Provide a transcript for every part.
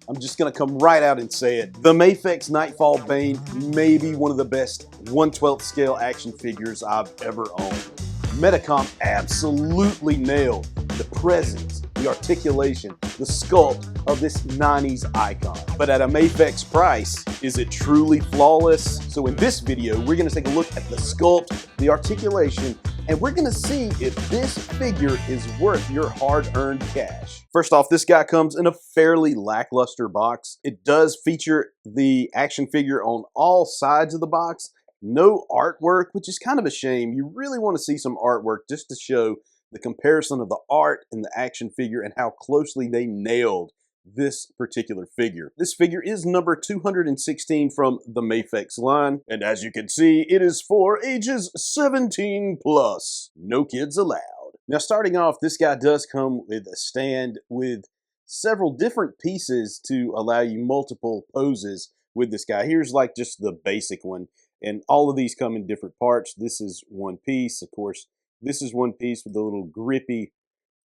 I'm just gonna come right out and say it. The MAFEX Knightfall Bane may be one of the best 1/12 scale action figures I've ever owned. Medicom absolutely nailed the presence, the articulation, the sculpt of this 90s icon. But at a MAFEX price, is it truly flawless? So in this video, we're gonna take a look at the sculpt, the articulation, and we're gonna see if this figure is worth your hard-earned cash. First off, this guy comes in a fairly lackluster box. It does feature the action figure on all sides of the box. No artwork, which is kind of a shame. You really want to see some artwork just to show the comparison of the art and the action figure and how closely they nailed this particular figure. This figure is number 216 from the MAFEX line, and as you can see, it is for ages 17 plus. No kids allowed. Now, starting off, this guy does come with a stand with several different pieces to allow you multiple poses with this guy. Here's like just the basic one, and all of these come in different parts. This is one piece, of course. This is one piece with the little grippy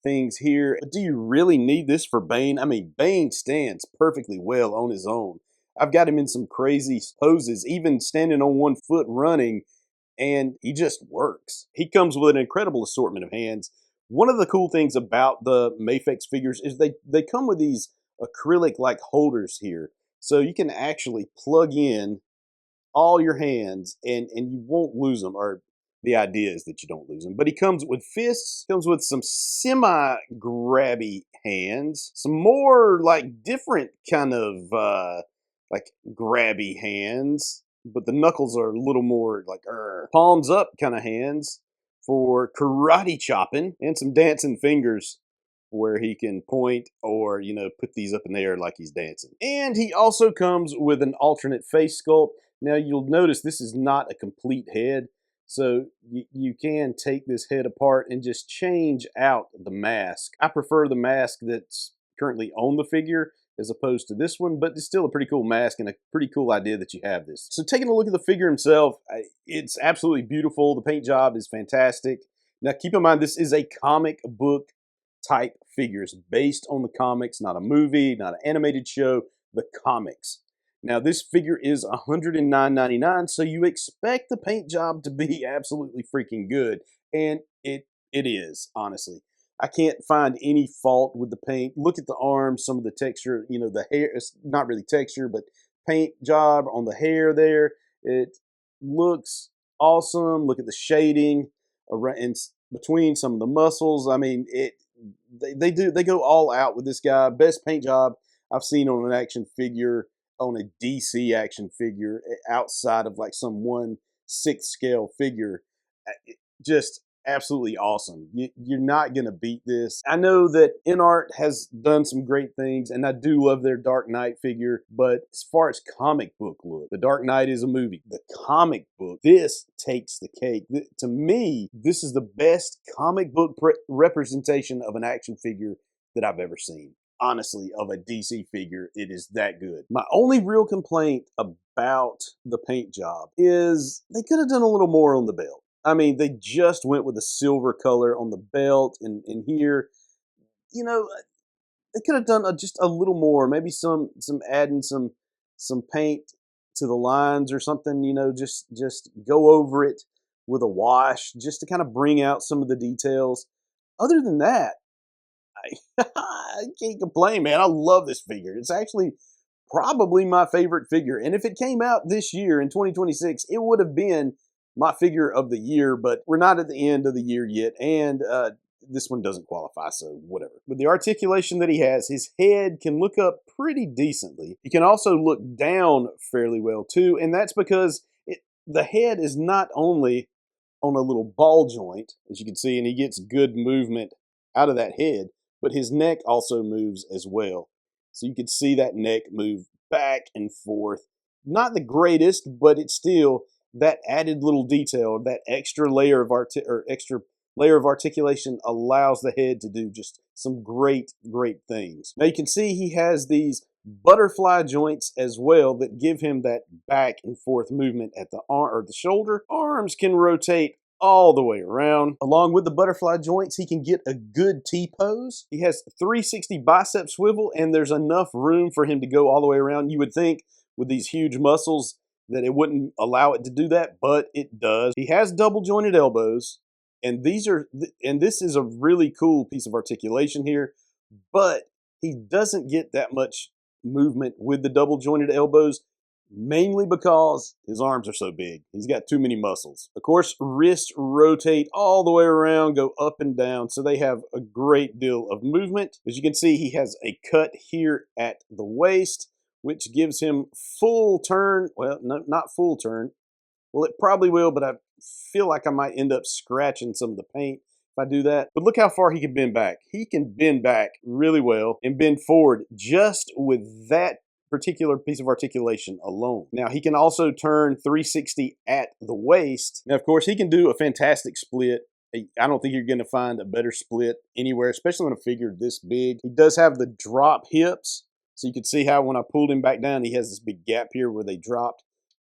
things here. But do you really need this for Bane? I mean, Bane stands perfectly well on his own. I've got him in some crazy poses, even standing on one foot running, and he just works. He comes with an incredible assortment of hands. One of the cool things about the MAFEX figures is they come with these acrylic-like holders here. So you can actually plug in all your hands and you won't lose them, or the idea is that you don't lose them. But he comes with fists, comes with some semi-grabby hands, some more like different kind of like grabby hands, but the knuckles are a little more like palms up kind of hands for karate chopping, and some dancing fingers where he can point or, you know, put these up in the air like he's dancing. And he also comes with an alternate face sculpt. Now you'll notice this is not a complete head, so you can take this head apart and just change out the mask. I prefer the mask that's currently on the figure as opposed to this one, but it's still a pretty cool mask and a pretty cool idea that you have this. So taking a look at the figure himself, it's absolutely beautiful. The paint job is fantastic. Now keep in mind, this is a comic book type figures based on the comics, not a movie, not an animated show, the comics. Now this figure is $109.99, so you expect the paint job to be absolutely freaking good, and it is, honestly. I can't find any fault with the paint. Look at the arms, some of the texture, you know, the hair, it's not really texture, but paint job on the hair there. It looks awesome. Look at the shading around in between some of the muscles. I mean, they go all out with this guy. Best paint job I've seen on an action figure, on a DC action figure, outside of like some 1/6 scale figure. Just absolutely awesome. You're not gonna beat this. I know that InArt has done some great things, and I do love their Dark Knight figure, but as far as comic book look, the Dark Knight is a movie. The comic book, this takes the cake. To me, this is the best comic book representation of an action figure that I've ever seen. Honestly, of a DC figure, it is that good. My only real complaint about the paint job is they could have done a little more on the belt. I mean, they just went with a silver color on the belt and here. You know, they could have done just a little more. Maybe some adding some paint to the lines or something. You know, just go over it with a wash just to kind of bring out some of the details. Other than that, I can't complain, man. I love this figure. It's actually probably my favorite figure. And if it came out this year in 2026, it would have been my figure of the year, but we're not at the end of the year yet, and this one doesn't qualify, so whatever. With the articulation that he has, his head can look up pretty decently. He can also look down fairly well too, and that's because the head is not only on a little ball joint, as you can see, and he gets good movement out of that head, but his neck also moves as well. So you can see that neck move back and forth. Not the greatest, but it's still that added little detail, that extra layer of articulation allows the head to do just some great things. Now you can see he has these butterfly joints as well that give him that back and forth movement at the arm or the shoulder. Arms can rotate all the way around. Along with the butterfly joints, he can get a good T-pose. He has 360 bicep swivel, and there's enough room for him to go all the way around. You would think with these huge muscles that it wouldn't allow it to do that, but it does. He has double jointed elbows, and this is a really cool piece of articulation here, but he doesn't get that much movement with the double jointed elbows, mainly because his arms are so big. He's got too many muscles. Of course, wrists rotate all the way around, go up and down, so they have a great deal of movement. As you can see, he has a cut here at the waist, which gives him full turn. Well, no, not full turn. Well, it probably will, but I feel like I might end up scratching some of the paint if I do that. But look how far he can bend back. He can bend back really well and bend forward just with that particular piece of articulation alone. Now, he can also turn 360 at the waist. Now, of course, he can do a fantastic split. I don't think you're going to find a better split anywhere, especially on a figure this big. He does have the drop hips, so you can see how when I pulled him back down, he has this big gap here where they dropped.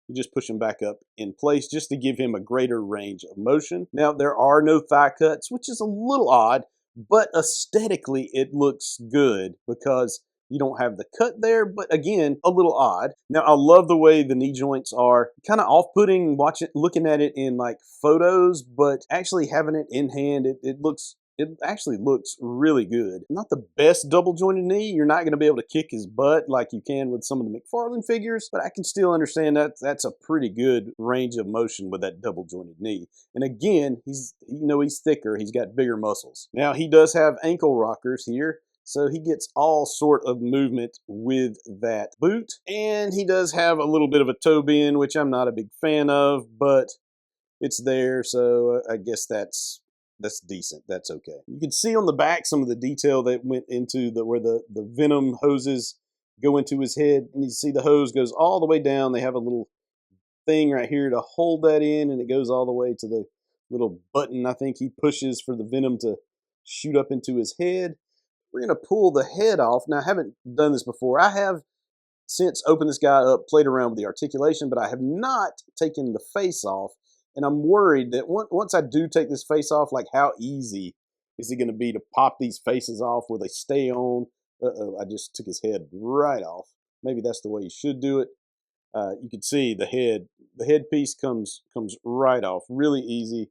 You just push him back up in place just to give him a greater range of motion. Now, there are no thigh cuts, which is a little odd, but aesthetically it looks good because you don't have the cut there, but again, a little odd. Now, I love the way the knee joints are kind of off-putting looking at it in like photos, but actually having it in hand, it actually looks really good. Not the best double jointed knee. You're not going to be able to kick his butt like you can with some of the McFarlane figures, but I can still understand that that's a pretty good range of motion with that double jointed knee. And again, he's thicker. He's got bigger muscles. Now, he does have ankle rockers here, so he gets all sort of movement with that boot. And he does have a little bit of a toe bend, which I'm not a big fan of, but it's there, so I guess that's decent. That's okay. You can see on the back some of the detail that went into where the venom hoses go into his head. And you see the hose goes all the way down. They have a little thing right here to hold that in, and it goes all the way to the little button I think he pushes for the venom to shoot up into his head. We're going to pull the head off. Now, I haven't done this before. I have since opened this guy up, played around with the articulation, but I have not taken the face off. And I'm worried that once I do take this face off, like how easy is it going to be to pop these faces off where they stay on? Uh-oh, I just took his head right off. Maybe that's the way you should do it. You can see the headpiece comes right off, really easy.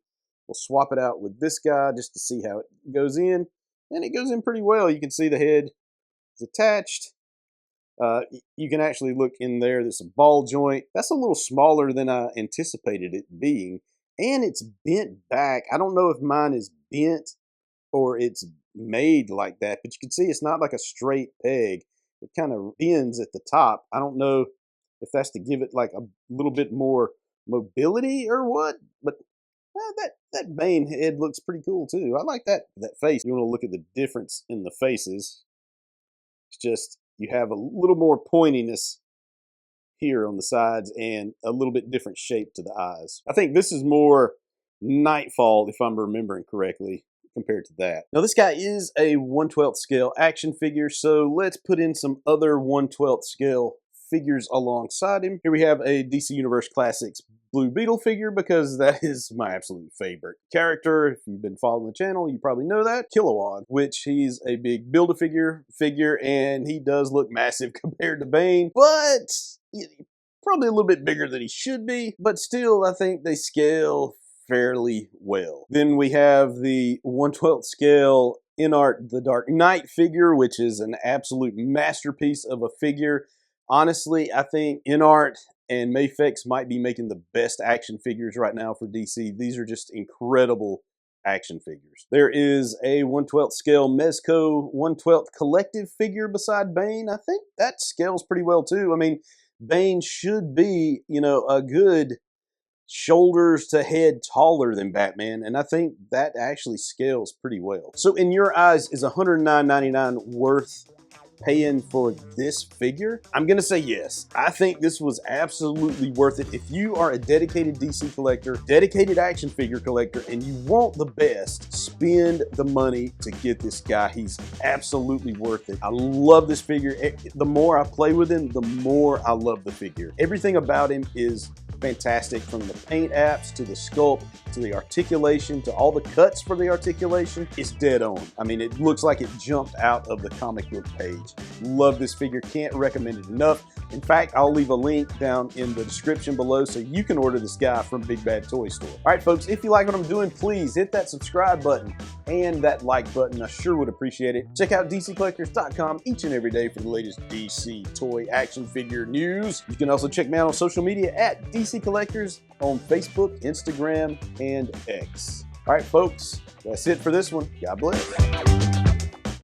We'll swap it out with this guy just to see how it goes in. And it goes in pretty well. You can see the head is attached. You can actually look in there. There's a ball joint. That's a little smaller than I anticipated it being. And it's bent back. I don't know if mine is bent or it's made like that, but you can see it's not like a straight peg. It kind of bends at the top. I don't know if that's to give it like a little bit more mobility or what, but that Bane head looks pretty cool too. I like that face. You want to look at the difference in the faces. It's just, you have a little more pointiness here on the sides and a little bit different shape to the eyes. I think this is more Knightfall, if I'm remembering correctly, compared to that. Now, this guy is a 1/12 scale action figure, so let's put in some other 1/12 scale figures alongside him. Here we have a DC Universe Classics Blue Beetle figure because that is my absolute favorite character. If you've been following the channel, you probably know that. Kilowog, which he's a big Build-A-Figure figure, and he does look massive compared to Bane, but probably a little bit bigger than he should be, but still I think they scale fairly well. Then we have the 1/12 scale InArt The Dark Knight figure, which is an absolute masterpiece of a figure. Honestly, I think InArt and MAFEX might be making the best action figures right now for DC. These are just incredible action figures. There is a 1/12 scale Mezco 1/12 collective figure beside Bane. I think that scales pretty well too. I mean, Bane should be, a good shoulders to head taller than Batman, and I think that actually scales pretty well. So in your eyes, is $109.99 worth paying for this figure? I'm gonna say yes. I think this was absolutely worth it. If you are a dedicated DC collector, dedicated action figure collector, and you want the best, spend the money to get this guy. He's absolutely worth it. I love this figure. The more I play with him, the more I love the figure. Everything about him is fantastic, from the paint apps to the sculpt to the articulation to all the cuts for the articulation. It's dead on. I mean, it looks like it jumped out of the comic book page. Love this figure, can't recommend it enough. In fact, I'll leave a link down in the description below so you can order this guy from Big Bad Toy Store. All right, folks, if you like what I'm doing, please hit that subscribe button and that like button. I sure would appreciate it. Check out DCcollectors.com each and every day for the latest DC toy action figure news. You can also check me out on social media at DC Collectors on Facebook, Instagram, and X. All right, folks, that's it for this one. God bless.